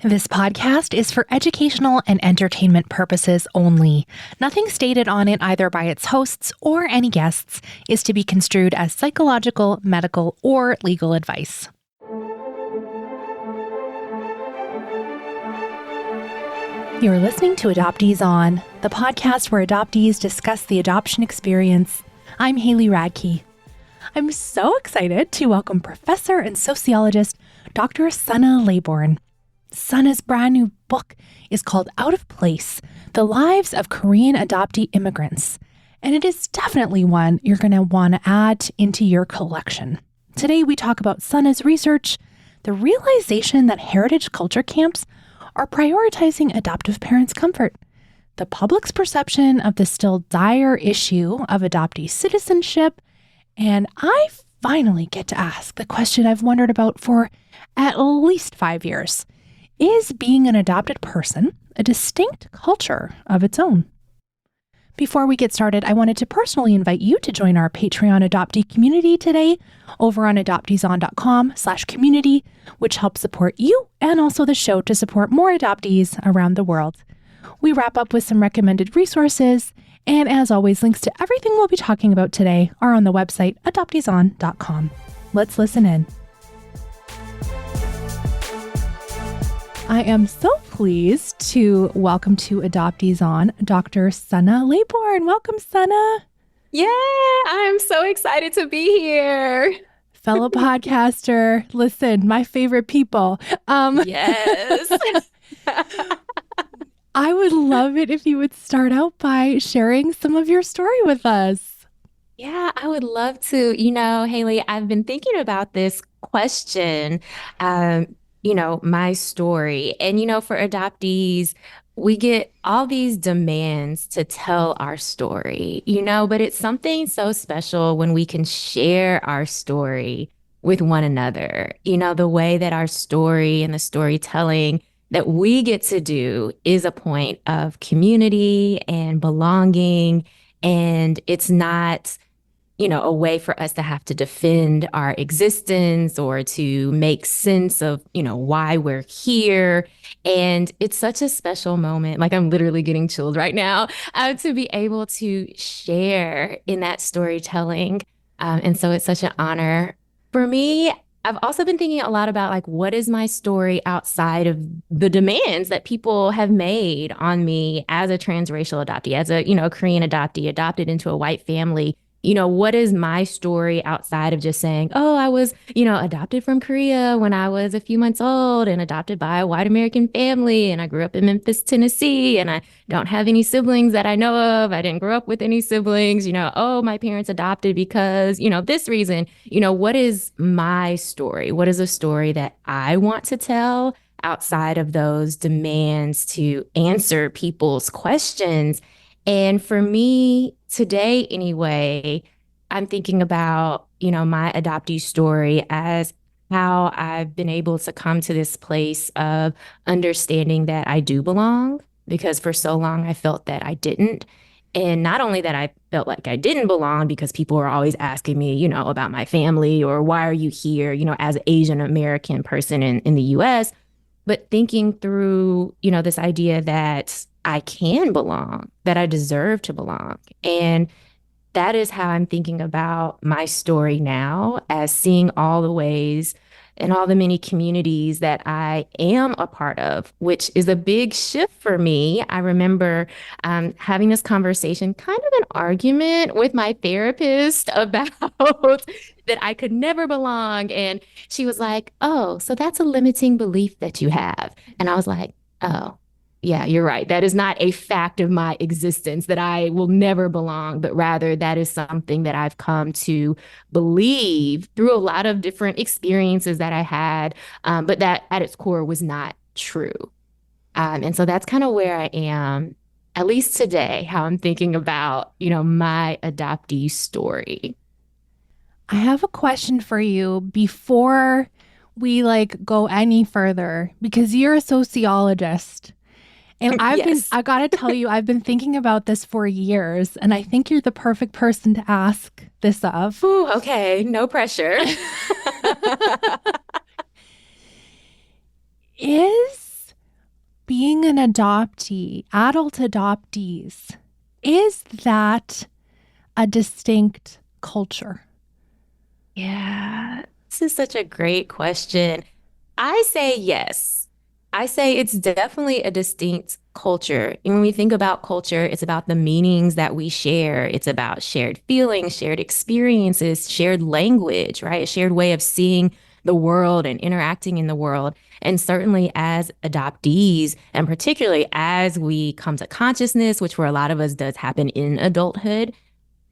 This podcast is for educational and entertainment purposes only. Nothing stated on it, either by its hosts or any guests, is to be construed as psychological, medical, or legal advice. You're listening to Adoptees On, the podcast where adoptees discuss the adoption experience. I'm Haley Radke. I'm so excited to welcome Professor and sociologist Dr. SunAh Laybourn. SunAh's brand new book is called Out of Place: The Lives of Korean Adoptee Immigrants, and it is definitely one you're going to want to add into your collection. Today we talk about SunAh's research, the realization that heritage culture camps are prioritizing adoptive parents' comfort, the public's perception of the still dire issue of adoptee citizenship, and I finally get to ask the question I've wondered about for at least 5 years. Is being an adopted person a distinct culture of its own? Before we get started, I wanted to personally invite you to join our Patreon adoptee community today over on adopteeson.com/community, which helps support you and also the show to support more adoptees around the world. We wrap up with some recommended resources, and as always, links to everything we'll be talking about today are on the website adopteeson.com. Let's listen in. I am so pleased to welcome to Adoptees On Dr. SunAh Laybourn. Welcome, SunAh. Yeah, I'm so excited to be here. Fellow podcaster. Listen, my favorite people. Yes. I would love it if you would start out by sharing some of your story with us. Yeah, I would love to. Haley, I've been thinking about this question, my story. And, for adoptees, we get all these demands to tell our story, but it's something so special when we can share our story with one another. The way that our story and the storytelling that we get to do is a point of community and belonging. And it's not, a way for us to have to defend our existence or to make sense of, why we're here. And it's such a special moment. Like, I'm literally getting chilled right now to be able to share in that storytelling. And so it's such an honor for me. I've also been thinking a lot about, what is my story outside of the demands that people have made on me as a transracial adoptee, as a, Korean adoptee, adopted into a white family. What is my story outside of just saying, oh, I was, adopted from Korea when I was a few months old and adopted by a white American family. And I grew up in Memphis, Tennessee, and I don't have any siblings that I know of. I didn't grow up with any siblings, oh, my parents adopted because, this reason. What is my story? What is a story that I want to tell outside of those demands to answer people's questions? And for me today, anyway, I'm thinking about, my adoptee story as how I've been able to come to this place of understanding that I do belong, because for so long I felt that I didn't. And not only that I felt like I didn't belong because people were always asking me, about my family or why are you here, as an Asian American person in the US, but thinking through, this idea that I can belong, that I deserve to belong. And that is how I'm thinking about my story now, as seeing all the ways and all the many communities that I am a part of, which is a big shift for me. I remember having this conversation, kind of an argument with my therapist about that I could never belong. And she was like, oh, so that's a limiting belief that you have. And I was like, oh, yeah, you're right. That is not a fact of my existence, that I will never belong, but rather that is something that I've come to believe through a lot of different experiences that I had, but that at its core was not true. And so that's kind of where I am, at least today, how I'm thinking about, my adoptee story. I have a question for you before we go any further, because you're a sociologist. And I got to tell you, I've been thinking about this for years, and I think you're the perfect person to ask this of. Ooh, okay. No pressure. Is being an adoptee, adult adoptees, is that a distinct culture? Yeah, this is such a great question. I say yes. I say it's definitely a distinct culture. And when we think about culture, it's about the meanings that we share. It's about shared feelings, shared experiences, shared language, right? A shared way of seeing the world and interacting in the world. And certainly as adoptees, and particularly as we come to consciousness, which for a lot of us does happen in adulthood,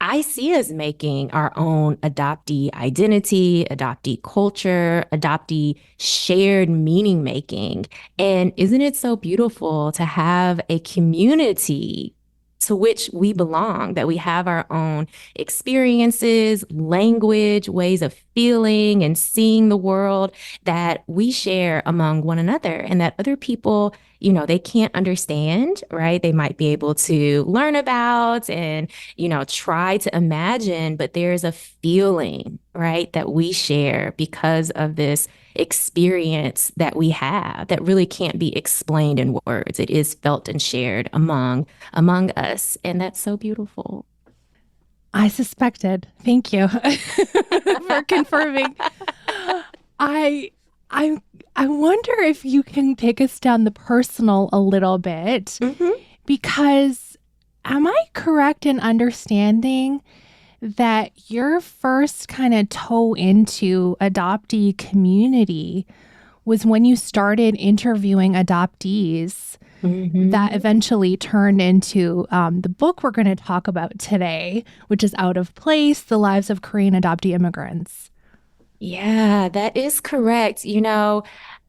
I see us making our own adoptee identity, adoptee culture, adoptee shared meaning making. And isn't it so beautiful to have a community to which we belong, that we have our own experiences, language, ways of feeling and seeing the world that we share among one another, and that other people, they can't understand, right? They might be able to learn about and try to imagine, but there's a feeling, right, that we share because of this experience that we have that really can't be explained in words. It is felt and shared among us, and that's so beautiful. I suspected. Thank you for confirming. I I I wonder if you can take us down the personal a little bit, because am I correct in understanding that your first kind of toe into adoptee community was when you started interviewing adoptees that eventually turned into the book we're going to talk about today, which is Out of Place: The Lives of Korean Adoptee Immigrants? Yeah, that is correct.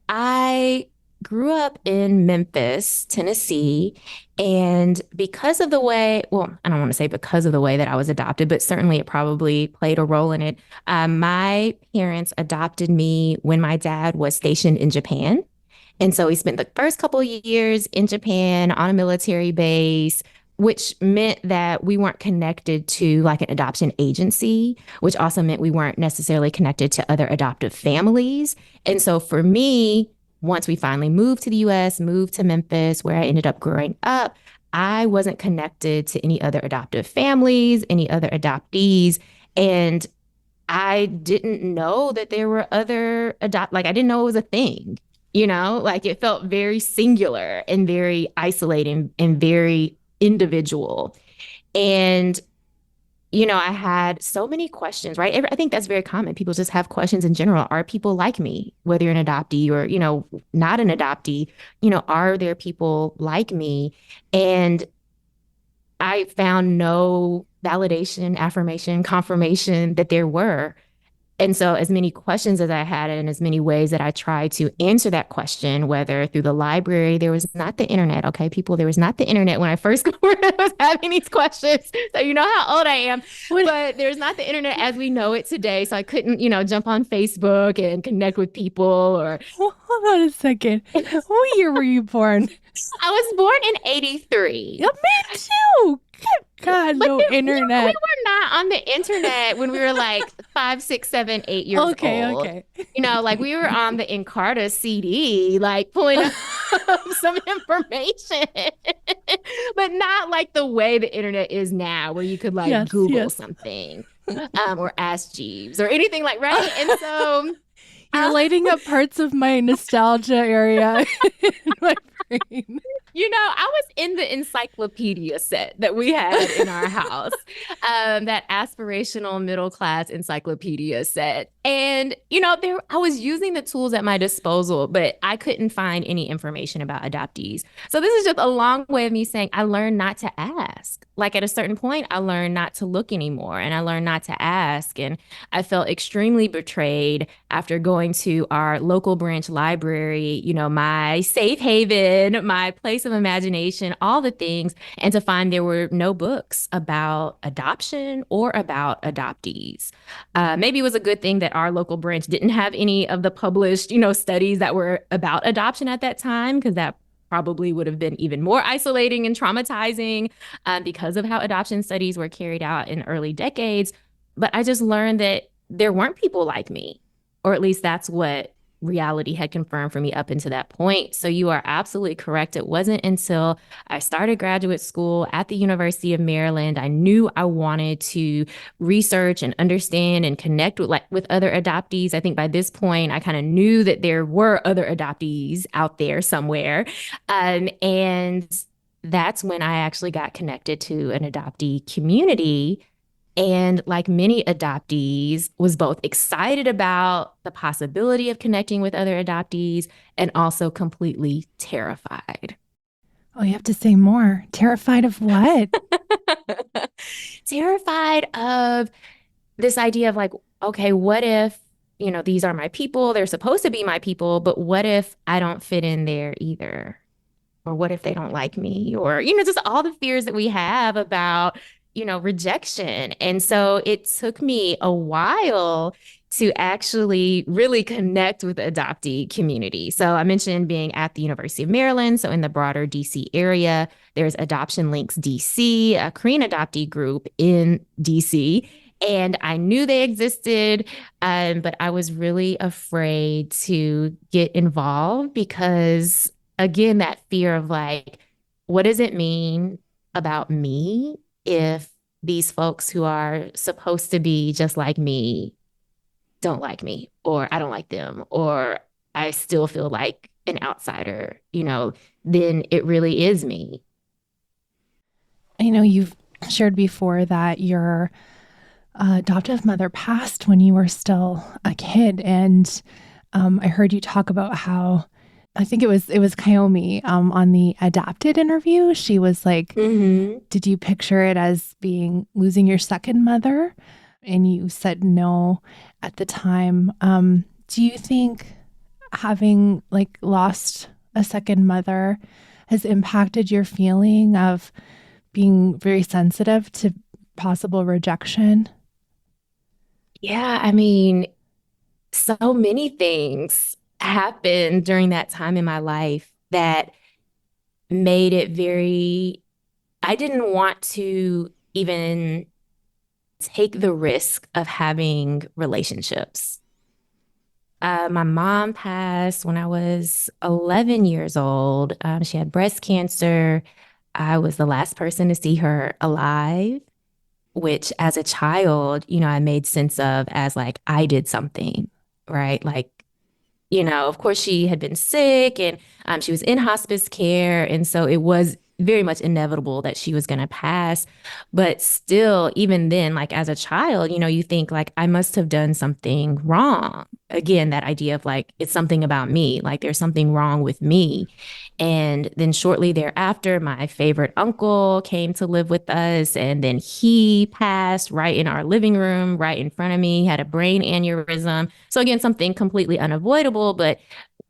I grew up in Memphis, Tennessee, and because of the way, well, I don't want to say because of the way that I was adopted, but certainly it probably played a role in it. My parents adopted me when my dad was stationed in Japan. And so he spent the first couple of years in Japan on a military base, which meant that we weren't connected to like an adoption agency, which also meant we weren't necessarily connected to other adoptive families. And so for me, once we finally moved to the US, moved to Memphis, where I ended up growing up, I wasn't connected to any other adoptive families, any other adoptees. And I didn't know that there were other like I didn't know it was a thing, like it felt very singular and very isolating and very individual. And, I had so many questions, right? I think that's very common. People just have questions in general. Are people like me, whether you're an adoptee or, not an adoptee? Are there people like me? And I found no validation, affirmation, confirmation that there were. And so, as many questions as I had, and as many ways that I tried to answer that question, whether through the library, there was not the internet. Okay, people, there was not the internet when I first was having these questions. So, you know how old I am. But there's not the internet as we know it today. So, I couldn't, jump on Facebook and connect with people or. Well, hold on a second. What year were you born? I was born in 83. Yeah, me too. Good God, no internet. We were not on the internet when we were like 5, 6, 7, 8 years old. Okay. Like we were on the Encarta CD, like pulling up some information, but not like the way the internet is now, where you could like Google something or ask Jeeves or anything like, right? And so you're lighting up parts of my nostalgia area in my brain. I was in the encyclopedia set that we had in our house, that aspirational middle class encyclopedia set. And, I was using the tools at my disposal, but I couldn't find any information about adoptees. So this is just a long way of me saying I learned not to ask. Like at a certain point, I learned not to look anymore, and I learned not to ask. And I felt extremely betrayed after going to our local branch library, my safe haven, my place of imagination, all the things, and to find there were no books about adoption or about adoptees. Maybe it was a good thing that our local branch didn't have any of the published, studies that were about adoption at that time, because that probably would have been even more isolating and traumatizing because of how adoption studies were carried out in early decades. But I just learned that there weren't people like me, or at least that's what reality had confirmed for me up until that point. So you are absolutely correct. It wasn't until I started graduate school at the University of Maryland, I knew I wanted to research and understand and connect with other adoptees. I think by this point, I kind of knew that there were other adoptees out there somewhere. And that's when I actually got connected to an adoptee community. And like many adoptees, was both excited about the possibility of connecting with other adoptees and also completely terrified. Oh, you have to say more. Terrified of what? Terrified of this idea of like, okay, what if, these are my people, they're supposed to be my people, but what if I don't fit in there either? Or what if they don't like me? Or, just all the fears that we have about, rejection. And so it took me a while to actually really connect with the adoptee community. So I mentioned being at the University of Maryland. So in the broader DC area, there's Adoption Links DC, a Korean adoptee group in DC. And I knew they existed, but I was really afraid to get involved because, again, that fear of like, what does it mean about me if these folks who are supposed to be just like me don't like me, or I don't like them, or I still feel like an outsider, then it really is me. I know you've shared before that your adoptive mother passed when you were still a kid. And I heard you talk about how, I think it was Kaomi on the Adopted interview. She was like, did you picture it as being losing your second mother? And you said no at the time. Do you think having like lost a second mother has impacted your feeling of being very sensitive to possible rejection? Yeah, I mean, so many things happened during that time in my life that made it I didn't want to even take the risk of having relationships. My mom passed when I was 11 years old. She had breast cancer. I was the last person to see her alive, which as a child, I made sense of as like, I did something, right? Like, of course, she had been sick and she was in hospice care. And so it was very much inevitable that she was going to pass. But still, even then, like as a child, you think like, I must have done something wrong. Again, that idea of like, it's something about me, like there's something wrong with me. And then shortly thereafter, my favorite uncle came to live with us. And then he passed right in our living room, right in front of me, had a brain aneurysm. So again, something completely unavoidable. But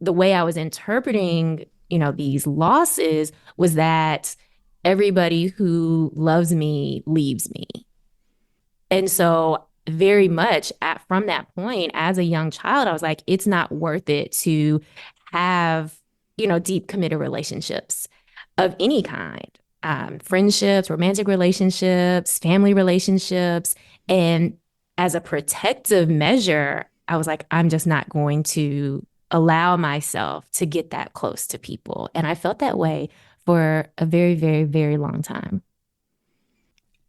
the way I was interpreting, these losses was that everybody who loves me leaves me. And so very much from that point, as a young child, I was like, it's not worth it to have, deep committed relationships of any kind, friendships, romantic relationships, family relationships. And as a protective measure, I was like, I'm just not going to allow myself to get that close to people. And I felt that way for a very, very, very long time.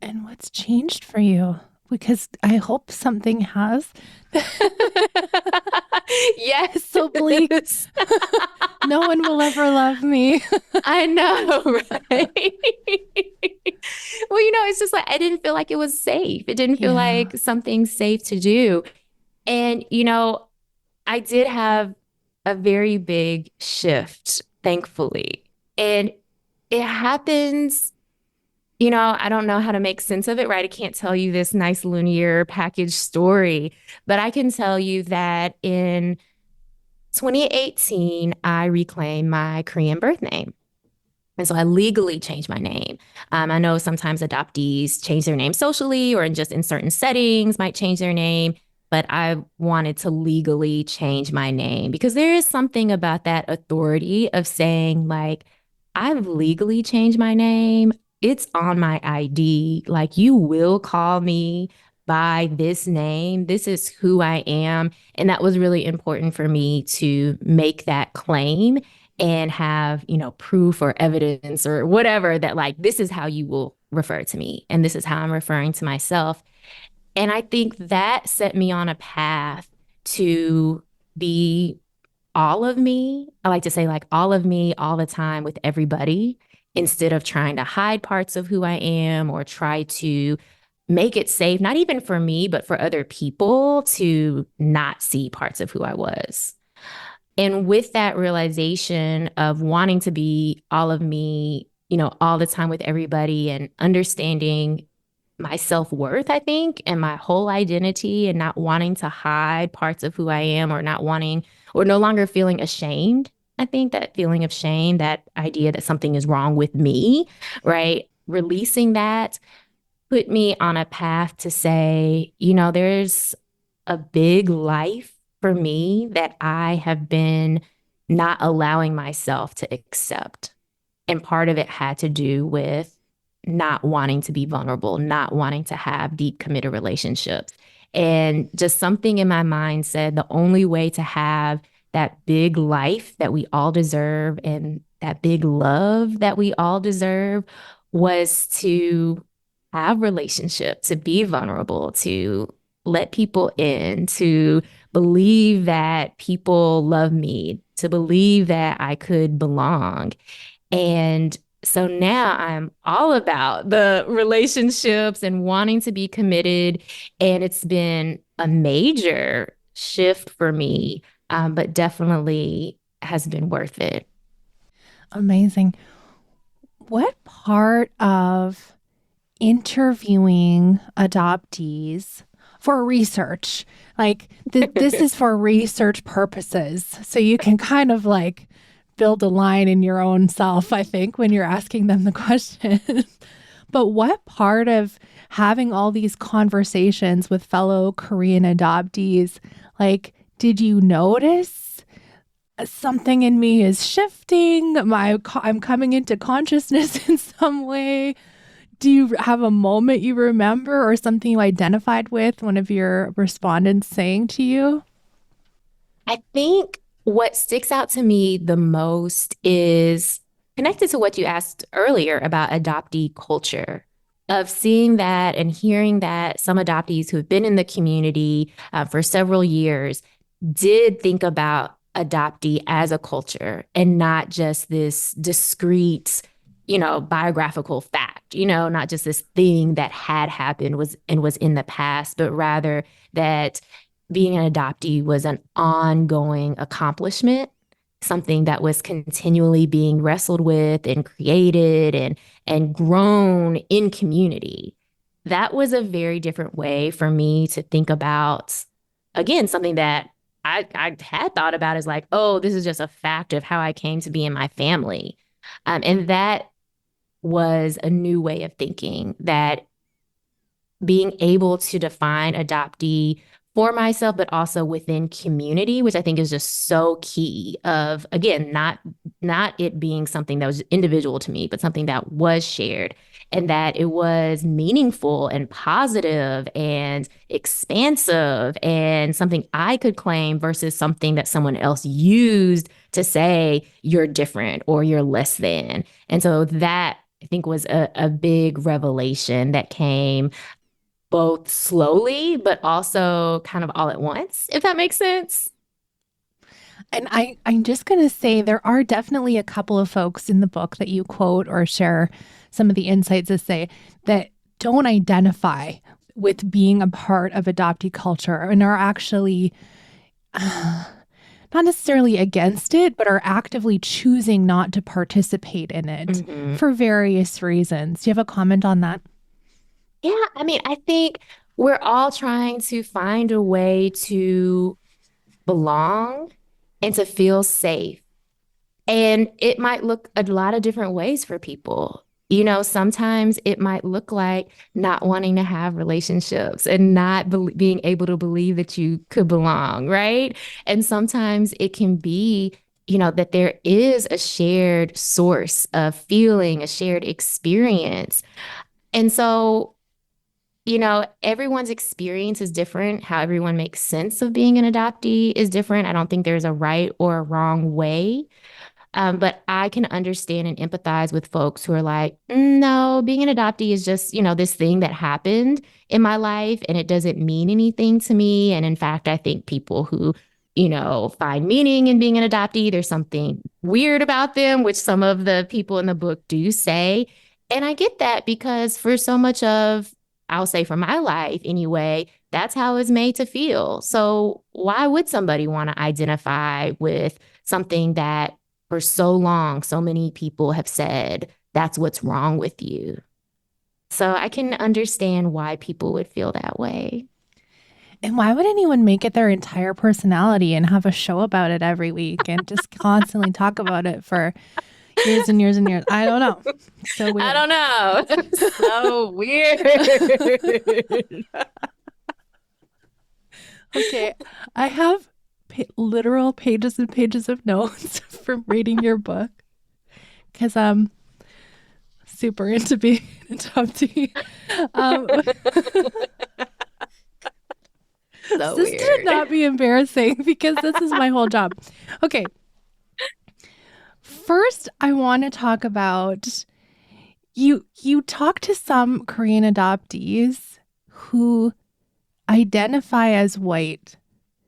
And what's changed for you? Because I hope something has. Yes. It's so bleak. No one will ever love me. I know, right? Well, it's just like I didn't feel like it was safe. It didn't feel like something safe to do. And, I did have a very big shift, thankfully. And it happens, I don't know how to make sense of it, right? I can't tell you this nice linear package story, but I can tell you that in 2018, I reclaimed my Korean birth name. And so I legally changed my name. I know sometimes adoptees change their name socially or just in certain settings might change their name, but I wanted to legally change my name because there is something about that authority of saying like, I've legally changed my name. It's on my ID. Like you will call me by this name. This is who I am. And that was really important for me to make that claim and have, proof or evidence or whatever that like, this is how you will refer to me. And this is how I'm referring to myself. And I think that set me on a path to be all of me. I like to say like all of me all the time with everybody instead of trying to hide parts of who I am or try to make it safe, not even for me, but for other people to not see parts of who I was. And with that realization of wanting to be all of me, all the time with everybody and understanding my self-worth, I think, and my whole identity and not wanting to hide parts of who I am or not wanting or no longer feeling ashamed. I think that feeling of shame, that idea that something is wrong with me, right? Releasing that put me on a path to say, there's a big life for me that I have been not allowing myself to accept. And part of it had to do with not wanting to be vulnerable, not wanting to have deep, committed relationships. And just something in my mind said the only way to have that big life that we all deserve and that big love that we all deserve was to have relationship, to be vulnerable, to let people in, to believe that people love me, to believe that I could belong. And so now I'm all about the relationships and wanting to be committed. And it's been a major shift for me, but definitely has been worth it. Amazing. What part of interviewing adoptees for research, like this is for research purposes, so you can kind of like build a line in your own self, I think, when you're asking them the question. But what part of having all these conversations with fellow Korean adoptees, like, did you notice something in me is shifting? I'm coming into consciousness in some way? Do you have a moment you remember or something you identified with one of your respondents saying to you? I think what sticks out to me the most is connected to what you asked earlier about adoptee culture, of seeing that and hearing that some adoptees who have been in the community for several years did think about adoptee as a culture and not just this discrete, biographical fact, not just this thing that had happened was in the past, but rather that being an adoptee was an ongoing accomplishment, something that was continually being wrestled with and created and grown in community. That was a very different way for me to think about, again, something that I had thought about as like, oh, this is just a fact of how I came to be in my family. And that was a new way of thinking, that being able to define adoptee for myself, but also within community, which I think is just so key of, again, not it being something that was individual to me, but something that was shared and that it was meaningful and positive and expansive and something I could claim versus something that someone else used to say you're different or you're less than. And so that I think was a big revelation that came both slowly, but also kind of all at once, if that makes sense. And I'm just going to say there are definitely a couple of folks in the book that you quote or share some of the insights that say that don't identify with being a part of adoptee culture and are actually not necessarily against it, but are actively choosing not to participate in it for various reasons. Do you have a comment on that? Yeah, I mean, I think we're all trying to find a way to belong and to feel safe. And it might look a lot of different ways for people. Sometimes it might look like not wanting to have relationships and not being able to believe that you could belong, right? And sometimes it can be, that there is a shared source of feeling, a shared experience. And so Everyone's experience is different. How everyone makes sense of being an adoptee is different. I don't think there's a right or a wrong way. But I can understand and empathize with folks who are like, no, being an adoptee is just, this thing that happened in my life and it doesn't mean anything to me. And in fact, I think people who, find meaning in being an adoptee, there's something weird about them, which some of the people in the book do say. And I get that because for so much of, I'll say for my life anyway, that's how it's made to feel. So why would somebody want to identify with something that for so long, so many people have said that's what's wrong with you. So I can understand why people would feel that way. And why would anyone make it their entire personality and have a show about it every week and just constantly talk about it for years and years and years? I don't know. So weird. I don't know. So weird. Okay. I have literal pages and pages of notes from reading your book because I'm super into being an adoptee. So this weird. should not be embarrassing because this is my whole job. Okay. First, I want to talk about you talk to some Korean adoptees who identify as white.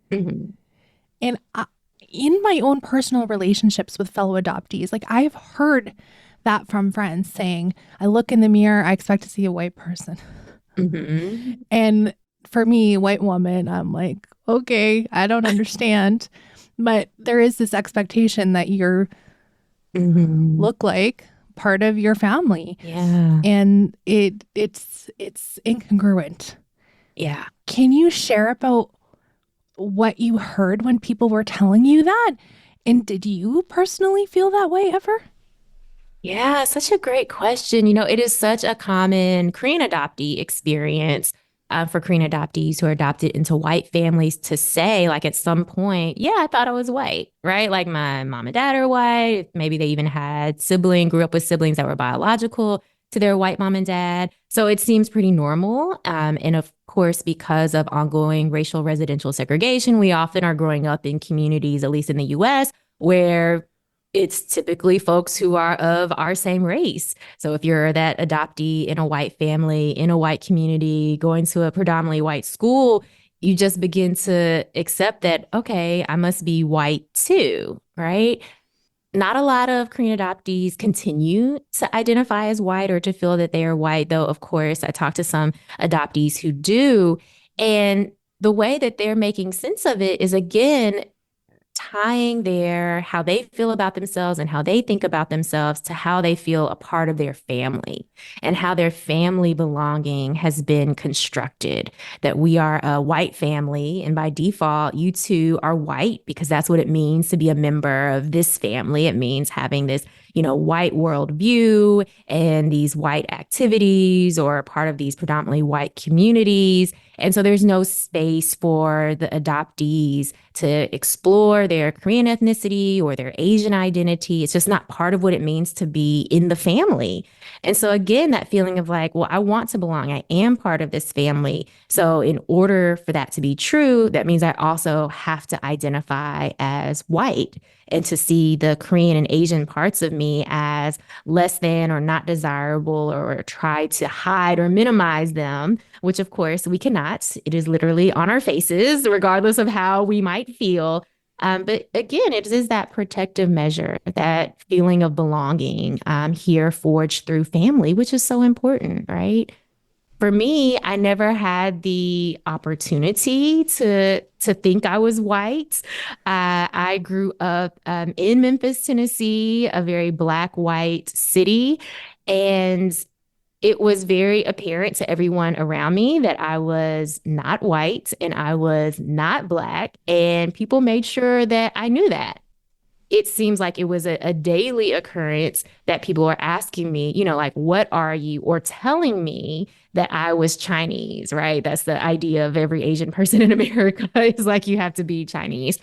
Mm-hmm. And in my own personal relationships with fellow adoptees, like I've heard that from friends saying, I look in the mirror, I expect to see a white person. Mm-hmm. And for me, white woman, I'm like, okay, I don't understand. But there is this expectation that you're look like part of your family. Yeah. And it's incongruent. Yeah. Can you share about what you heard when people were telling you that? And did you personally feel that way ever? Yeah, such a great question. It is such a common Korean adoptee experience for Korean adoptees who are adopted into white families to say, like, at some point, yeah, I thought I was white, right? Like my mom and dad are white. Maybe they even grew up with siblings that were biological to their white mom and dad. So it seems pretty normal. And of course, because of ongoing racial residential segregation, we often are growing up in communities, at least in the US, where it's typically folks who are of our same race. So if you're that adoptee in a white family, in a white community, going to a predominantly white school, you just begin to accept that, okay, I must be white too, right? Not a lot of Korean adoptees continue to identify as white or to feel that they are white, though, of course, I talked to some adoptees who do. And the way that they're making sense of it is, again, tying how they feel about themselves and how they think about themselves to how they feel a part of their family and how their family belonging has been constructed. That we are a white family, and by default, you two are white because that's what it means to be a member of this family. It means having this, white worldview and these white activities or part of these predominantly white communities. And so there's no space for the adoptees to explore their Korean ethnicity or their Asian identity. It's just not part of what it means to be in the family. And so again, that feeling of like, well, I want to belong. I am part of this family. So in order for that to be true, that means I also have to identify as white and to see the Korean and Asian parts of me as less than or not desirable or try to hide or minimize them, which of course we cannot. It is literally on our faces, regardless of how we might feel. But again, it is that protective measure, that feeling of belonging here forged through family, which is so important, right? For me, I never had the opportunity to think I was white. I grew up in Memphis, Tennessee, a very black-white city, and it was very apparent to everyone around me that I was not white and I was not black, and people made sure that I knew that. It seems like it was a daily occurrence that people were asking me, like, what are you? Or telling me that I was Chinese, right? That's the idea of every Asian person in America is like, you have to be Chinese.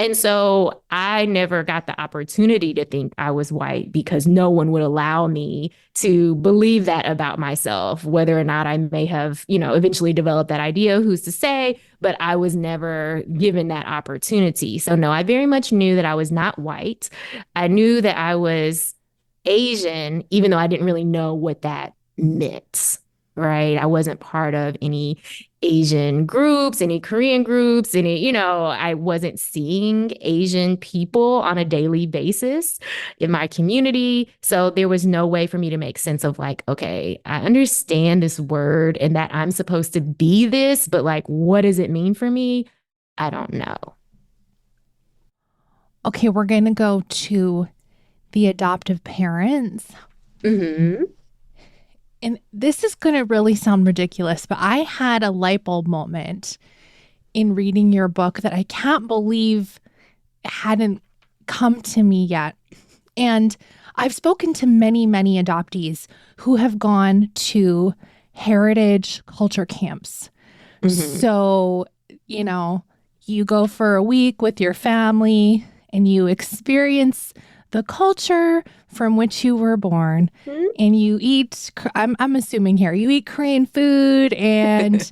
And so I never got the opportunity to think I was white because no one would allow me to believe that about myself, whether or not I may have, eventually developed that idea, who's to say, but I was never given that opportunity. So no, I very much knew that I was not white. I knew that I was Asian, even though I didn't really know what that meant, right? I wasn't part of any Asian groups, any Korean groups, I wasn't seeing Asian people on a daily basis in my community. So there was no way for me to make sense of like, okay, I understand this word and that I'm supposed to be this, but like, what does it mean for me? I don't know. Okay, we're going to go to the adoptive parents. Mm-hmm. And this is going to really sound ridiculous, but I had a light bulb moment in reading your book that I can't believe hadn't come to me yet. And I've spoken to many, many adoptees who have gone to heritage culture camps. Mm-hmm. So, you go for a week with your family and you experience the culture from which you were born, and you eat, I'm assuming here, you eat Korean food and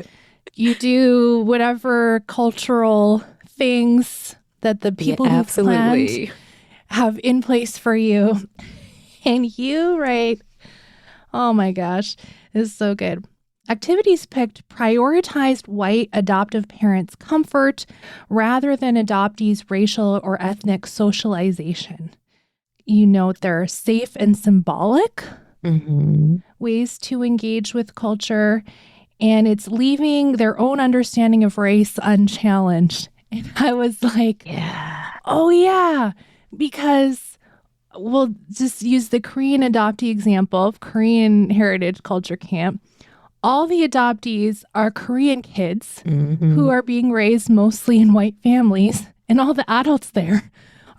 you do whatever cultural things that the people who've planned have in place for you. And you write, oh my gosh, this is so good. Activities picked prioritized white adoptive parents' comfort rather than adoptees' racial or ethnic socialization. You note there are safe and symbolic ways to engage with culture, and it's leaving their own understanding of race unchallenged. And I was like, oh yeah, because we'll just use the Korean adoptee example of Korean Heritage Culture Camp. All the adoptees are Korean kids who are being raised mostly in white families, and all the adults there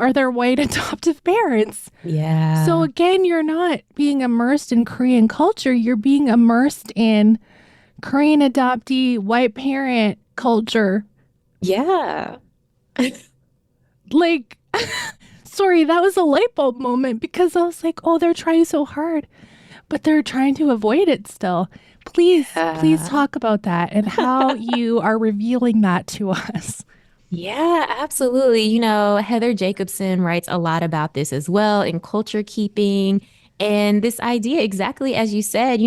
are their white adoptive parents. Yeah. So again, you're not being immersed in Korean culture. You're being immersed in Korean adoptee white parent culture. Yeah. Like, sorry, that was a light bulb moment because I was like, oh, they're trying so hard, but they're trying to avoid it still. Please talk about that and how you are revealing that to us. Yeah, absolutely. Heather Jacobson writes a lot about this as well in culture keeping. And this idea, exactly as you said,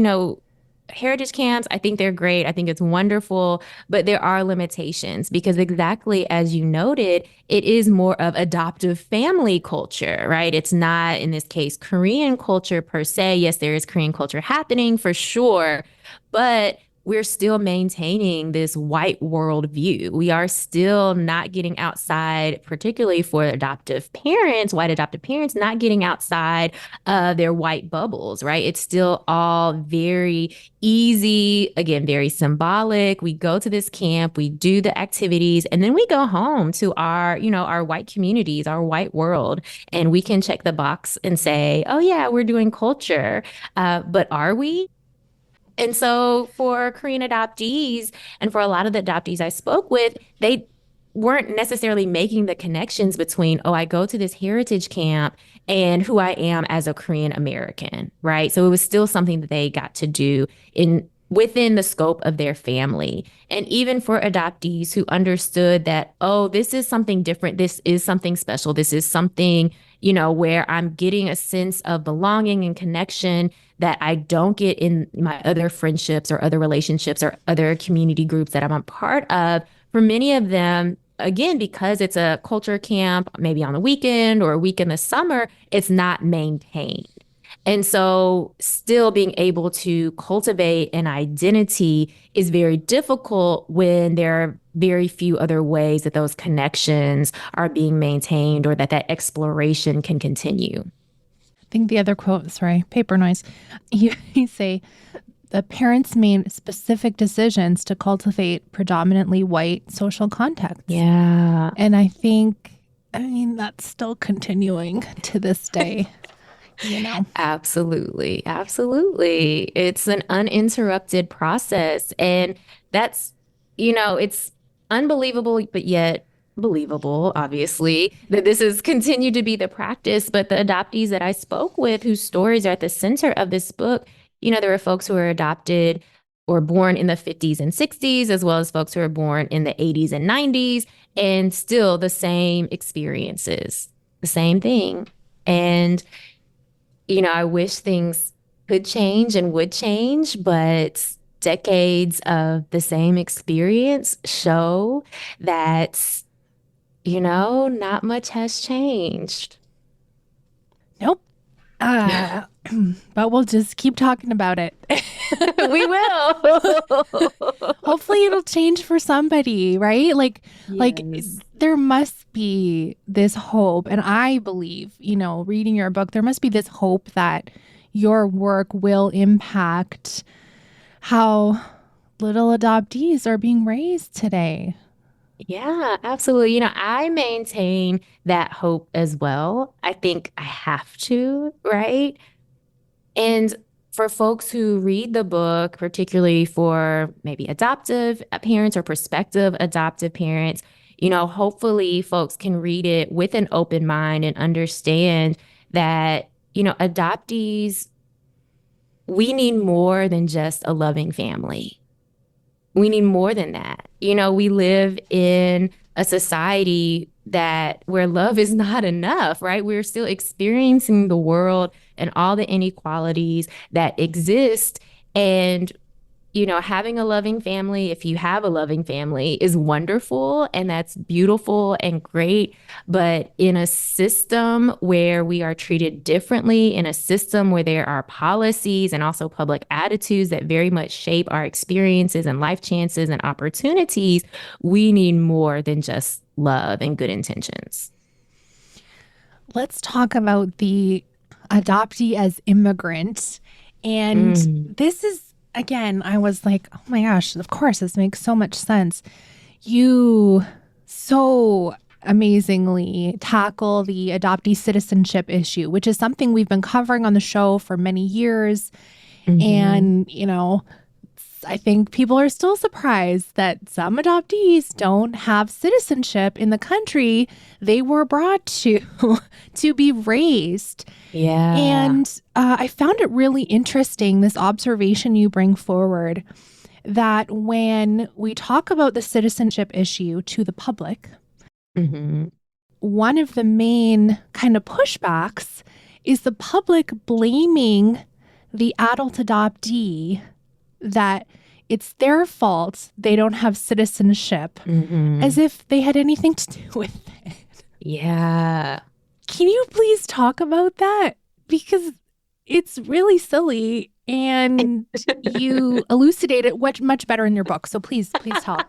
heritage camps, I think they're great. I think it's wonderful, but there are limitations because exactly as you noted, it is more of adoptive family culture, right? It's not, in this case, Korean culture per se. Yes, there is Korean culture happening for sure, but we're still maintaining this white world view. We are still not getting outside, particularly for adoptive parents, white adoptive parents, not getting outside their white bubbles, right? It's still all very easy, again, very symbolic. We go to this camp, we do the activities, and then we go home to our white communities, our white world, and we can check the box and say, oh yeah, we're doing culture. But are we? And so for Korean adoptees and for a lot of the adoptees I spoke with, they weren't necessarily making the connections between, oh, I go to this heritage camp and who I am as a Korean American, right? So it was still something that they got to do within the scope of their family. And even for adoptees who understood that, oh, this is something different, this is something special, this is something, where I'm getting a sense of belonging and connection that I don't get in my other friendships or other relationships or other community groups that I'm a part of. For many of them, again, because it's a culture camp, maybe on the weekend or a week in the summer, it's not maintained. And so still being able to cultivate an identity is very difficult when there are very few other ways that those connections are being maintained or that exploration can continue. I think the other quote, sorry, paper noise. You say, the parents made specific decisions to cultivate predominantly white social contexts. Yeah. And that's still continuing to this day. Absolutely. Absolutely. It's an uninterrupted process. And that's, it's unbelievable, but yet believable, obviously, that this has continued to be the practice. But the adoptees that I spoke with, whose stories are at the center of this book, there were folks who were adopted or born in the 50s and 60s, as well as folks who were born in the 80s and 90s, and still the same experiences, the same thing. And, I wish things could change and would change, but decades of the same experience show that not much has changed. Nope. But we'll just keep talking about it. We will. Hopefully it'll change for somebody, right? Like Yes. there must be this hope. And I believe, reading your book, there must be this hope that your work will impact how little adoptees are being raised today. Yeah, absolutely. I maintain that hope as well. I think I have to, right? And for folks who read the book, particularly for maybe adoptive parents or prospective adoptive parents, hopefully folks can read it with an open mind and understand that, adoptees, we need more than just a loving family. We need more than that. We live in a society that where love is not enough, right? We're still experiencing the world and all the inequalities that exist. And having a loving family, if you have a loving family, is wonderful and that's beautiful and great. But in a system where we are treated differently, in a system where there are policies and also public attitudes that very much shape our experiences and life chances and opportunities, we need more than just love and good intentions. Let's talk about the adoptee as immigrant. And this is, again, I was like, oh my gosh, of course, this makes so much sense. You so amazingly tackle the adoptee citizenship issue, which is something we've been covering on the show for many years. And, I think people are still surprised that some adoptees don't have citizenship in the country they were brought to to be raised. Yeah. And I found it really interesting, this observation you bring forward, that when we talk about the citizenship issue to the public, one of the main kind of pushbacks is the public blaming the adult adoptee that it's their fault they don't have citizenship, as if they had anything to do with it. Yeah. Can you please talk about that? Because it's really silly and you elucidate it much better in your book. So please help.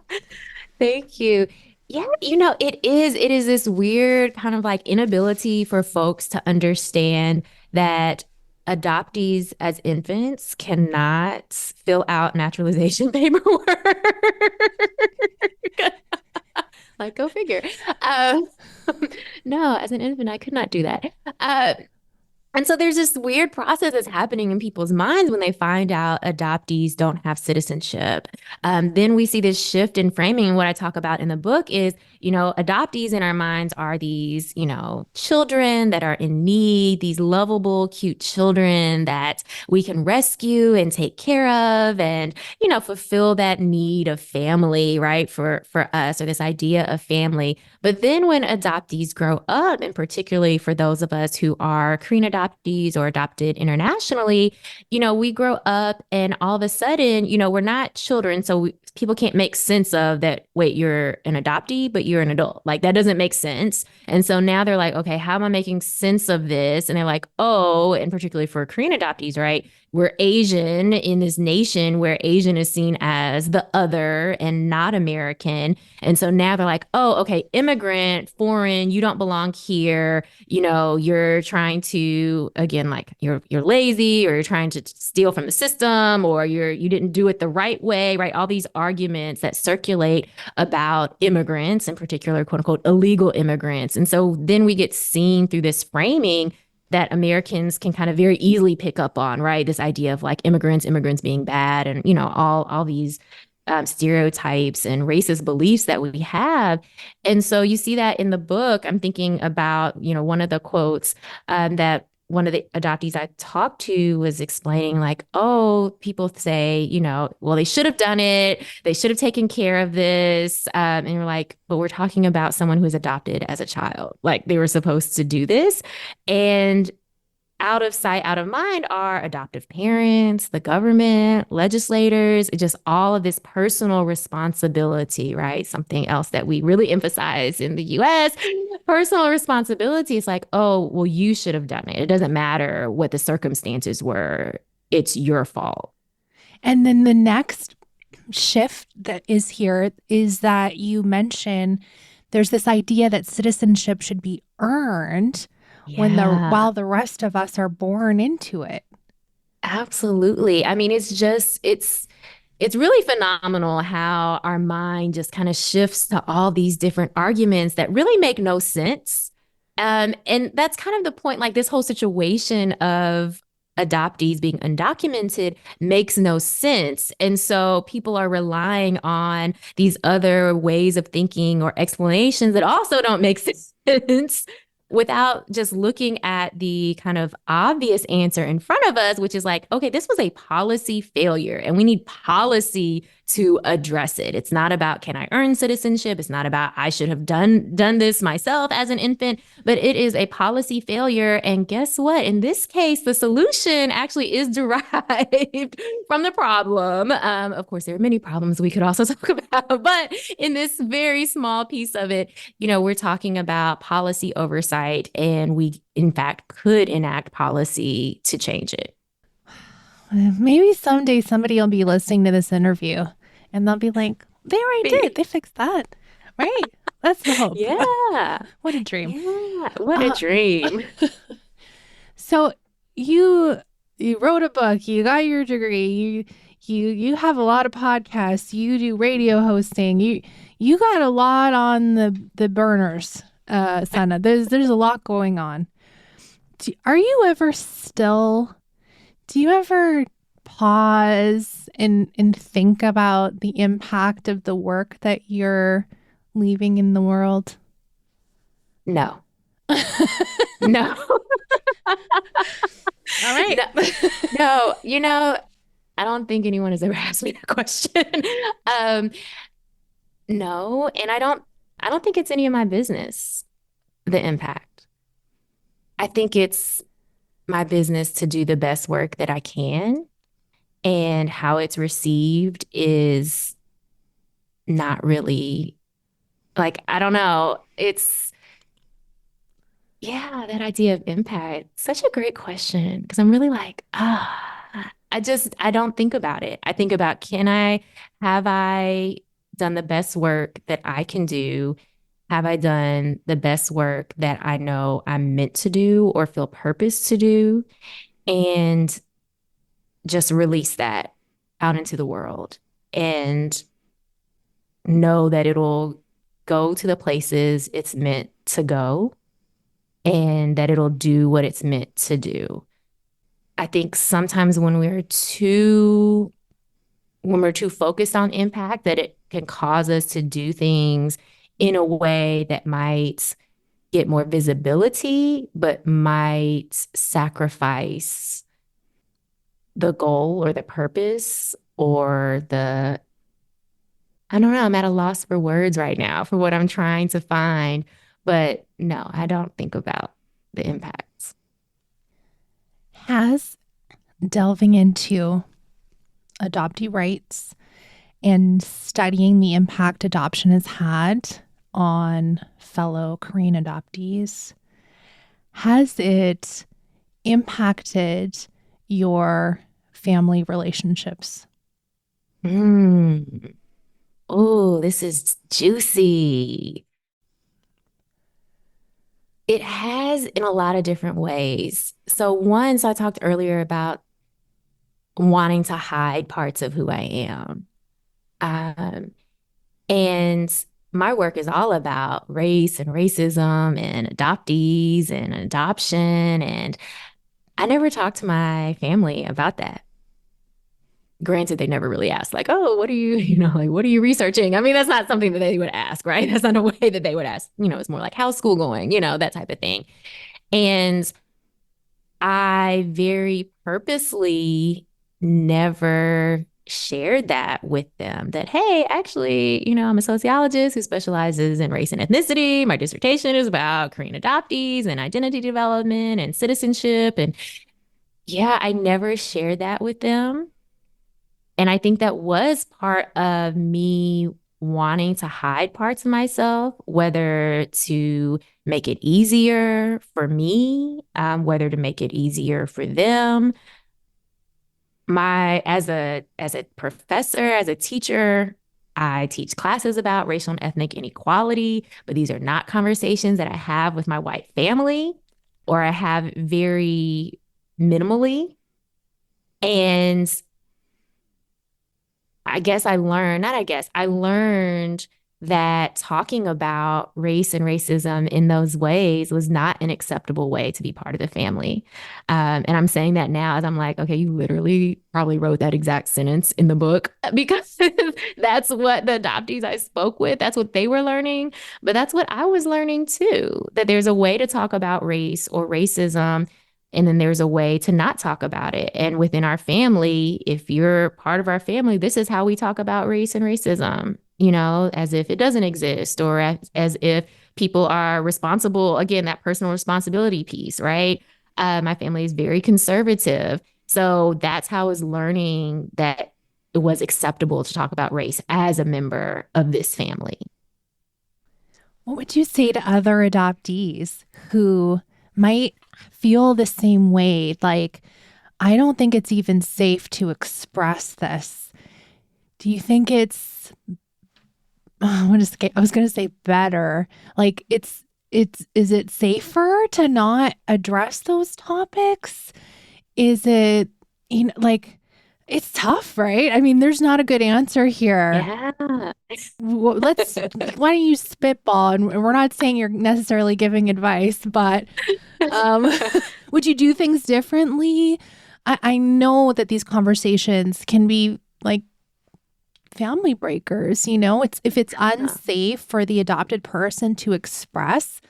Thank you. Yeah, it is this weird kind of like inability for folks to understand that adoptees as infants cannot fill out naturalization paperwork. Like, go figure. No, as an infant, I could not do that. And so there's this weird process that's happening in people's minds when they find out adoptees don't have citizenship. Then we see this shift in framing. And what I talk about in the book is, adoptees in our minds are these, children that are in need, these lovable, cute children that we can rescue and take care of and, fulfill that need of family, right, for us, or this idea of family. But then when adoptees grow up, and particularly for those of us who are Korean adoptees or adopted internationally, we grow up and all of a sudden, we're not children. So people can't make sense of that. Wait, you're an adoptee, but you're an adult. Like that doesn't make sense. And so now they're like, okay, how am I making sense of this? And they're like, oh, and particularly for Korean adoptees, right? We're Asian in this nation where Asian is seen as the other and not American. And so now they're like, oh, okay, immigrant, foreign, you don't belong here. You're trying to, again, like you're lazy or you're trying to steal from the system or you didn't do it the right way, right? All these arguments that circulate about immigrants, in particular, quote unquote, illegal immigrants. And so then we get seen through this framing that Americans can kind of very easily pick up on, right? This idea of like immigrants being bad and, all these stereotypes and racist beliefs that we have. And so you see that in the book. I'm thinking about, one of the quotes that one of the adoptees I talked to was explaining, like, oh, people say, well, they should have done it. They should have taken care of this. And you're like, but we're talking about someone who was adopted as a child. Like they were supposed to do this. And out of sight, out of mind are adoptive parents, the government, legislators, just all of this personal responsibility, right? Something else that we really emphasize in the US. Personal responsibility is like, oh, well, you should have done it. It doesn't matter what the circumstances were, it's your fault. And then the next shift that is here is that you mention there's this idea that citizenship should be earned while the rest of us are born into it. Absolutely. I mean, it's really phenomenal how our mind just kind of shifts to all these different arguments that really make no sense. And that's kind of the point, like this whole situation of adoptees being undocumented makes no sense. And so people are relying on these other ways of thinking or explanations that also don't make sense without just looking at the kind of obvious answer in front of us, which is like, okay, this was a policy failure and we need policy to address it. It's not about, can I earn citizenship? It's not about, I should have done this myself as an infant, but it is a policy failure. And guess what? In this case, the solution actually is derived from the problem. Of course, there are many problems we could also talk about, but in this very small piece of it, we're talking about policy oversight, and we, in fact, could enact policy to change it. Maybe someday somebody will be listening to this interview and they'll be like, they already did. They fixed that. Right? That's the hope. Yeah. What a dream. Yeah. What a dream. So you wrote a book, you got your degree, you have a lot of podcasts, you do radio hosting, you got a lot on the burners, SunAh. There's a lot going on. Do you ever pause and think about the impact of the work that you're leaving in the world? No. No. All right. No, I don't think anyone has ever asked me that question. No, and I don't think it's any of my business, the impact. I think it's my business to do the best work that I can, and how it's received is not really, like, I don't know. That idea of impact, such a great question, because I'm really like, I don't think about it. I think about, have I done the best work that I can do? Have I done the best work that I know I'm meant to do or feel purpose to do? And just release that out into the world and know that it'll go to the places it's meant to go and that it'll do what it's meant to do. I think sometimes when we're too focused on impact, that it can cause us to do things in a way that might get more visibility, but might sacrifice the goal or the purpose or I don't know, I'm at a loss for words right now for what I'm trying to find. But no, I don't think about the impacts. Has delving into adoptee rights and studying the impact adoption has had on fellow Korean adoptees, has it impacted your family relationships? Oh, this is juicy. It has in a lot of different ways. So I talked earlier about wanting to hide parts of who I am. And my work is all about race and racism and adoptees and adoption. And I never talked to my family about that. Granted, they never really asked, like, oh, what are you, like, what are you researching? I mean, that's not something that they would ask, right? That's not a way that they would ask. It's more like, how's school going? That type of thing. And I very purposely never shared that with them that, hey, actually, I'm a sociologist who specializes in race and ethnicity. My dissertation is about Korean adoptees and identity development and citizenship. And yeah, I never shared that with them. And I think that was part of me wanting to hide parts of myself, whether to make it easier for me, whether to make it easier for them. As a professor, as a teacher, I teach classes about racial and ethnic inequality, but these are not conversations that I have with my white family or I have very minimally. And I learned that talking about race and racism in those ways was not an acceptable way to be part of the family. And I'm saying that now as I'm like, okay, you literally probably wrote that exact sentence in the book because that's what the adoptees I spoke with, that's what they were learning. But that's what I was learning too, that there's a way to talk about race or racism and then there's a way to not talk about it. And within our family, if you're part of our family, this is how we talk about race and racism, as if it doesn't exist or as if people are responsible. Again, that personal responsibility piece, right? My family is very conservative. So that's how I was learning that it was acceptable to talk about race as a member of this family. What would you say to other adoptees who might feel the same way? Like, I don't think it's even safe to express this. Do you think it's, I was going to say better. Like, is it safer to not address those topics? Is it, like, it's tough, right? I mean, there's not a good answer here. Yeah. Why don't you spitball? And we're not saying you're necessarily giving advice, but would you do things differently? I know that these conversations can be like family breakers, if it's unsafe for the adopted person to express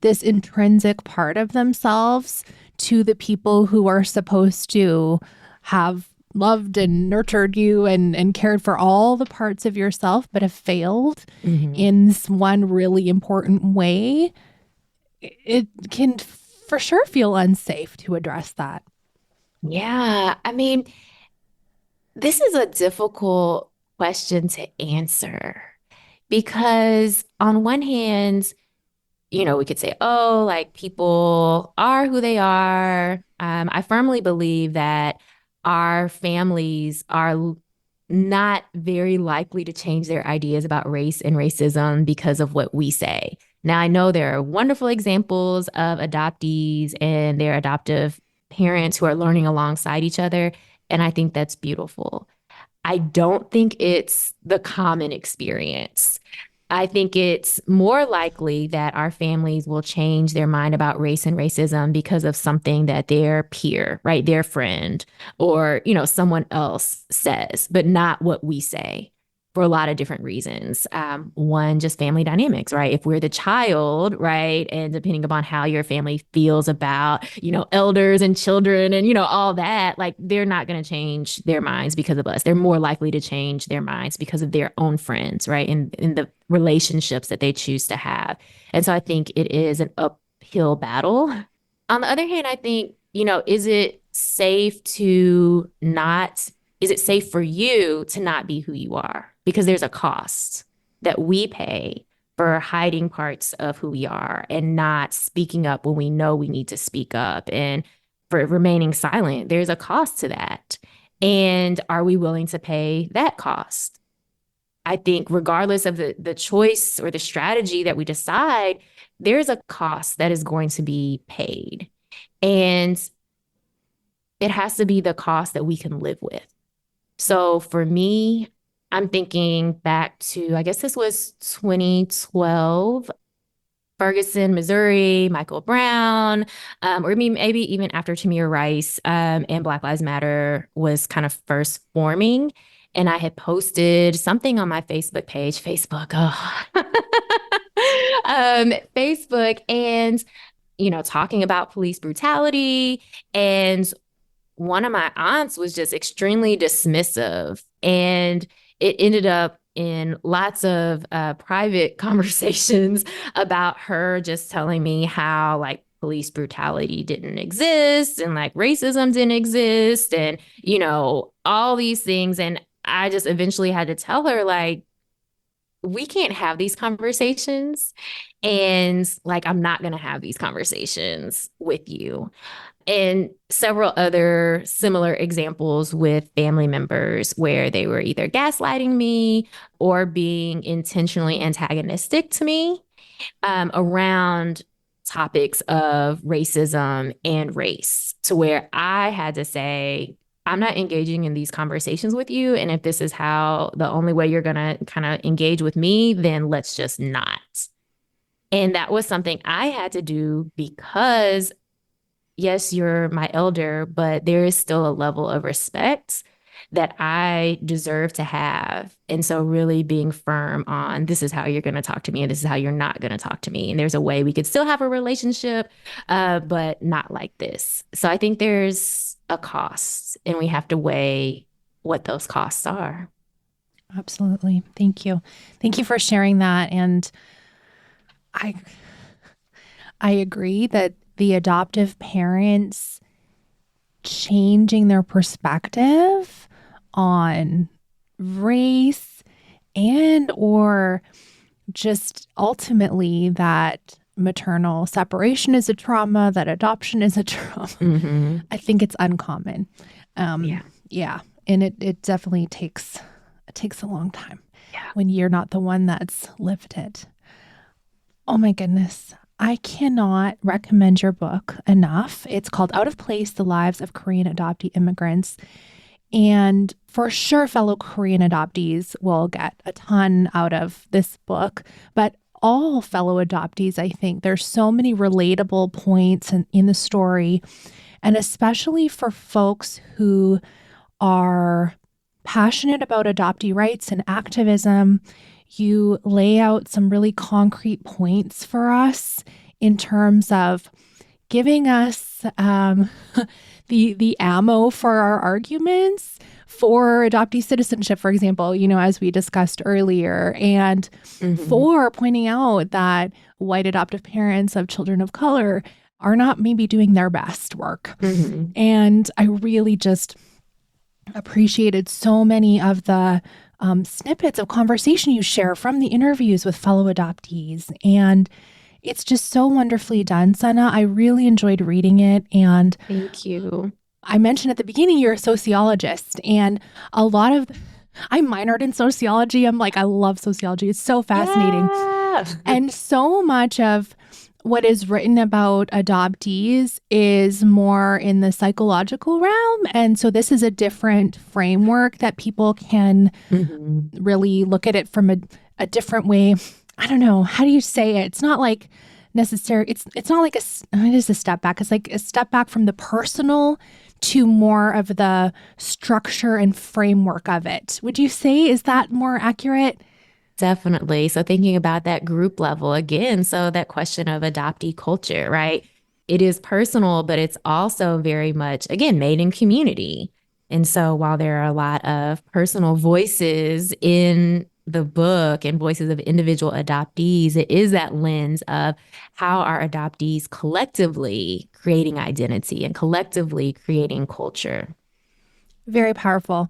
this intrinsic part of themselves to the people who are supposed to have loved and nurtured you and cared for all the parts of yourself, but have failed in this one really important way, it can for sure feel unsafe to address that. Yeah. I mean, this is a difficult question to answer because on one hand, we could say, oh, like people are who they are. I firmly believe that our families are not very likely to change their ideas about race and racism because of what we say. Now, I know there are wonderful examples of adoptees and their adoptive parents who are learning alongside each other, and I think that's beautiful. I don't think it's the common experience. I think it's more likely that our families will change their mind about race and racism because of something that their peer, right, their friend, or, someone else says, but not what we say for a lot of different reasons. One, just family dynamics, right? If we're the child, right, and depending upon how your family feels about, elders and children and, all that, like they're not going to change their minds because of us. They're more likely to change their minds because of their own friends, right, in the relationships that they choose to have. And so I think it is an uphill battle. On the other hand, I think, is it safe for you to not be who you are? Because there's a cost that we pay for hiding parts of who we are and not speaking up when we know we need to speak up, and for remaining silent. There's a cost to that. And are we willing to pay that cost? I think regardless of the choice or the strategy that we decide, there's a cost that is going to be paid. And it has to be the cost that we can live with. So for me, I'm thinking back to, I guess this was 2012. Ferguson, Missouri, Michael Brown, or maybe even after Tamir Rice and Black Lives Matter was kind of first forming. And I had posted something on my Facebook page, Facebook, and, talking about police brutality. And one of my aunts was just extremely dismissive. And it ended up in lots of private conversations about her just telling me how like police brutality didn't exist and like racism didn't exist and, all these things. And I just eventually had to tell her, like, we can't have these conversations. And like, I'm not going to have these conversations with you. And several other similar examples with family members where they were either gaslighting me or being intentionally antagonistic to me around topics of racism and race, to where I had to say, I'm not engaging in these conversations with you. And if this is how the only way you're going to kind of engage with me, then let's just not. And that was something I had to do because, yes, you're my elder, but there is still a level of respect that I deserve to have. And so really being firm on this is how you're going to talk to me and this is how you're not going to talk to me. And there's a way we could still have a relationship, but not like this. So I think there's a cost and we have to weigh what those costs are. Absolutely. Thank you. Thank you for sharing that. And I agree that the adoptive parents changing their perspective on race and or just ultimately that maternal separation is a trauma, that adoption is a trauma. Mm-hmm. I think it's uncommon. Yeah. And it definitely takes a long time when you're not the one that's lived it. Oh my goodness. I cannot recommend your book enough. It's called Out of Place, The Lives of Korean Adoptee Immigrants. And for sure, fellow Korean adoptees will get a ton out of this book, but all fellow adoptees, I think there's so many relatable points in the story, and especially for folks who are passionate about adoptee rights and activism. You lay out some really concrete points for us in terms of giving us the ammo for our arguments for adoptee citizenship, for example, as we discussed earlier, and for pointing out that white adoptive parents of children of color are not maybe doing their best work. And I really just appreciated so many of the snippets of conversation you share from the interviews with fellow adoptees. And it's just so wonderfully done, SunAh. I really enjoyed reading it. And thank you. I mentioned at the beginning, you're a sociologist, and I minored in sociology. I'm like, I love sociology. It's so fascinating. Yeah. And so much of what is written about adoptees is more in the psychological realm. And so this is a different framework that people can really look at it from a different way. I don't know. How do you say it? It's not like necessary. It's not like it is a step back. It's like a step back from the personal to more of the structure and framework of it. Would you say, is that more accurate? Definitely. So thinking about that group level again, so that question of adoptee culture, right? It is personal, but it's also very much, again, made in community. And so while there are a lot of personal voices in the book and voices of individual adoptees, it is that lens of how are adoptees collectively creating identity and collectively creating culture. Very powerful.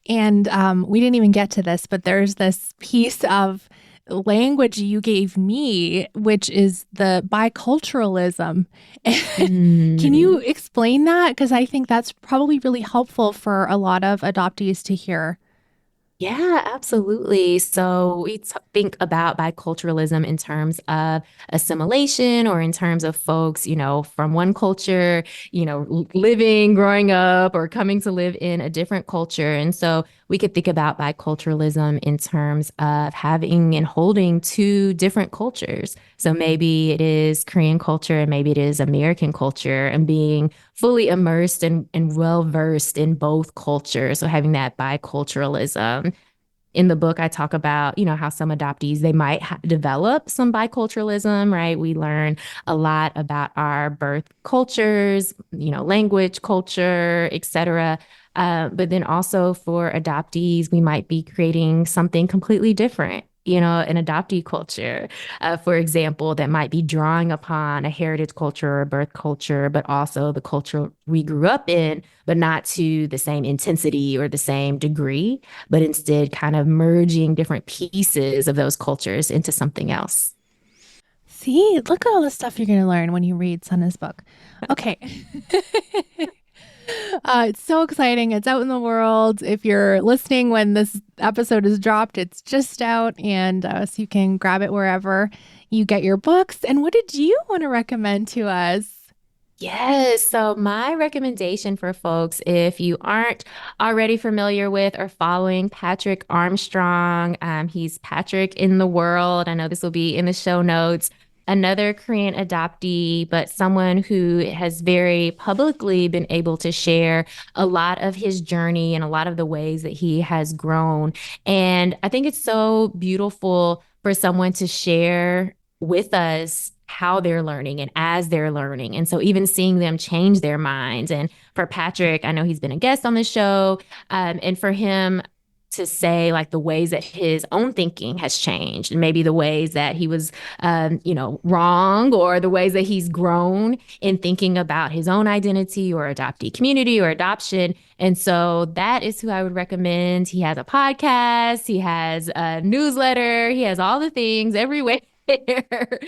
And we didn't even get to this, but there's this piece of language you gave me, which is the biculturalism. Can you explain that? Because I think that's probably really helpful for a lot of adoptees to hear. Yeah, absolutely. So we think about biculturalism in terms of assimilation or in terms of folks, from one culture, living, growing up, or coming to live in a different culture. And so we could think about biculturalism in terms of having and holding two different cultures. So maybe it is Korean culture and maybe it is American culture and being fully immersed and well versed in both cultures. So having that biculturalism. In the book, I talk about, how some adoptees, they might develop some biculturalism, right? We learn a lot about our birth cultures, language, culture, et cetera. But then also for adoptees, we might be creating something completely different, an adoptee culture, for example, that might be drawing upon a heritage culture or a birth culture, but also the culture we grew up in, but not to the same intensity or the same degree, but instead kind of merging different pieces of those cultures into something else. See, look at all the stuff you're going to learn when you read SunAh's book. Okay. It's so exciting. It's out in the world. If you're listening when this episode is dropped, it's just out, and so you can grab it wherever you get your books. And what did you want to recommend to us? Yes. So, my recommendation for folks, if you aren't already familiar with or following Patrick Armstrong, he's Patrick in the World. I know this will be in the show notes. Another Korean adoptee, but someone who has very publicly been able to share a lot of his journey and a lot of the ways that he has grown. And I think it's so beautiful for someone to share with us how they're learning and as they're learning. And so even seeing them change their minds. And for Patrick, I know he's been a guest on the show. And for him to say like the ways that his own thinking has changed and maybe the ways that he was, wrong or the ways that he's grown in thinking about his own identity or adoptee community or adoption. And so that is who I would recommend. He has a podcast, he has a newsletter, he has all the things everywhere.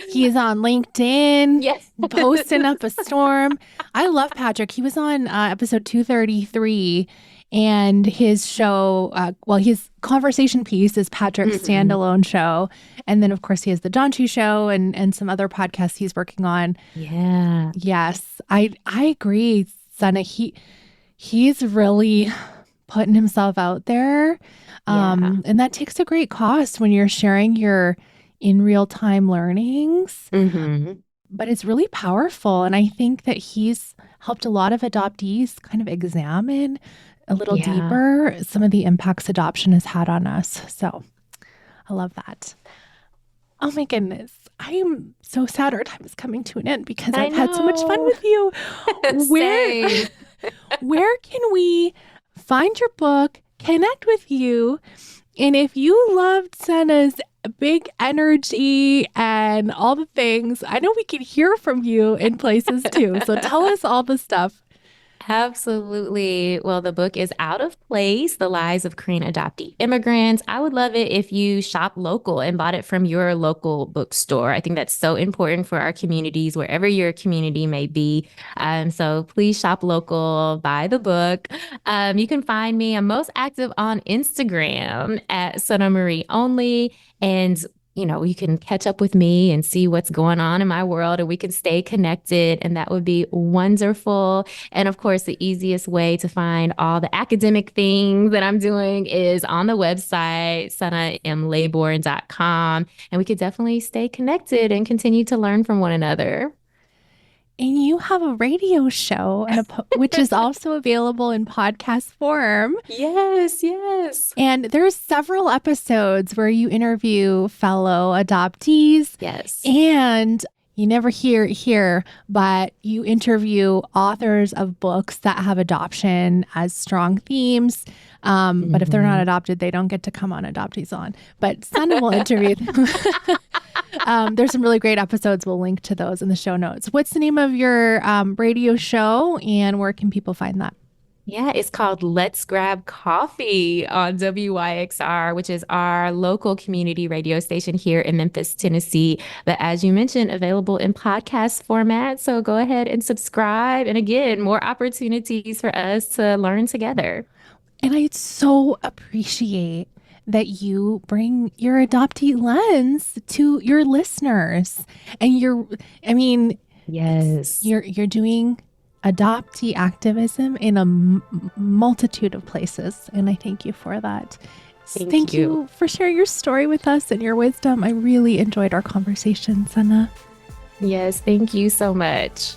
He's on LinkedIn, Yes. posting up a storm. I love Patrick. He was on episode 233, and his show, his conversation piece is Patrick's standalone show. And then, of course, he has the Don Chu show and some other podcasts he's working on. Yeah. Yes, I agree, SunAh. He's really putting himself out there. And that takes a great cost when you're sharing your in real time learnings. But it's really powerful. And I think that he's helped a lot of adoptees kind of examine a little deeper some of the impacts adoption has had on us. So I love that. Oh my goodness. I am so sad our time is coming to an end because I've had so much fun with you. Where can we find your book, connect with you? And if you loved SunAh's big energy and all the things, I know we can hear from you in places too. So tell us all the stuff. Absolutely. Well, the book is Out of Place, The Lives of Korean Adoptee Immigrants. I would love it if you shop local and bought it from your local bookstore. I think that's so important for our communities, wherever your community may be. So please shop local, buy the book. You can find me. I'm most active on Instagram at SunAh Marie Only. And you can catch up with me and see what's going on in my world and we can stay connected. And that would be wonderful. And of course, the easiest way to find all the academic things that I'm doing is on the website, sunahlaybourn.com. And we could definitely stay connected and continue to learn from one another. And you have a radio show, which is also available in podcast form. Yes, yes. And there's several episodes where you interview fellow adoptees. Yes. And you never hear it here, but you interview authors of books that have adoption as strong themes. But if they're not adopted, they don't get to come on Adoptees On. But SunAh will interview them. There's some really great episodes. We'll link to those in the show notes. What's the name of your radio show and where can people find that? Yeah, it's called Let's Grab Coffee on WYXR, which is our local community radio station here in Memphis, Tennessee. But as you mentioned, available in podcast format. So go ahead and subscribe. And again, more opportunities for us to learn together. And I so appreciate that you bring your adoptee lens to your listeners. And Yes. you're doing adoptee activism in a multitude of places. And I thank you for that. Thank you for sharing your story with us and your wisdom. I really enjoyed our conversation, SunAh. Yes, thank you so much.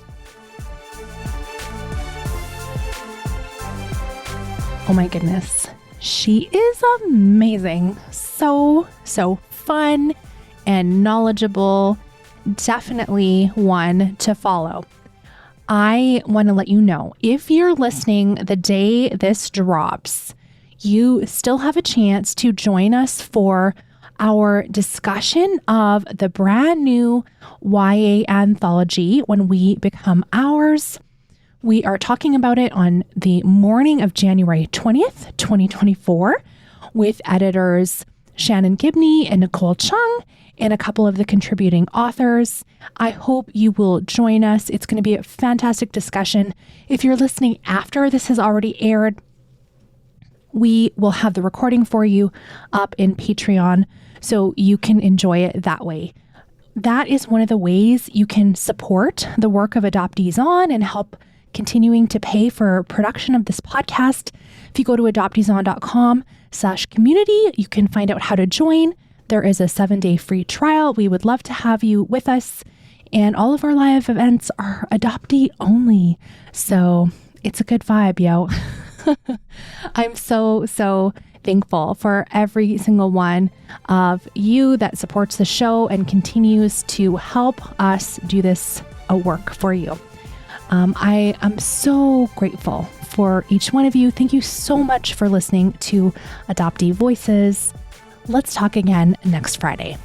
Oh my goodness. She is amazing. So fun and knowledgeable. Definitely one to follow. I want to let you know, if you're listening the day this drops, you still have a chance to join us for our discussion of the brand new YA anthology, When We Become Ours. We are talking about it on the morning of January 20th, 2024, with editors Shannon Gibney and Nicole Chung and a couple of the contributing authors. I hope you will join us. It's going to be a fantastic discussion. If you're listening after this has already aired, we will have the recording for you up in Patreon so you can enjoy it that way. That is one of the ways you can support the work of Adoptees On and help continuing to pay for production of this podcast. If you go to adopteeson.com/community, you can find out how to join. There is a 7-day free trial. We would love to have you with us. And all of our live events are adoptee only. So it's a good vibe, yo. I'm so thankful for every single one of you that supports the show and continues to help us do this work for you. I am so grateful for each one of you. Thank you so much for listening to Adoptee Voices. Let's talk again next Friday.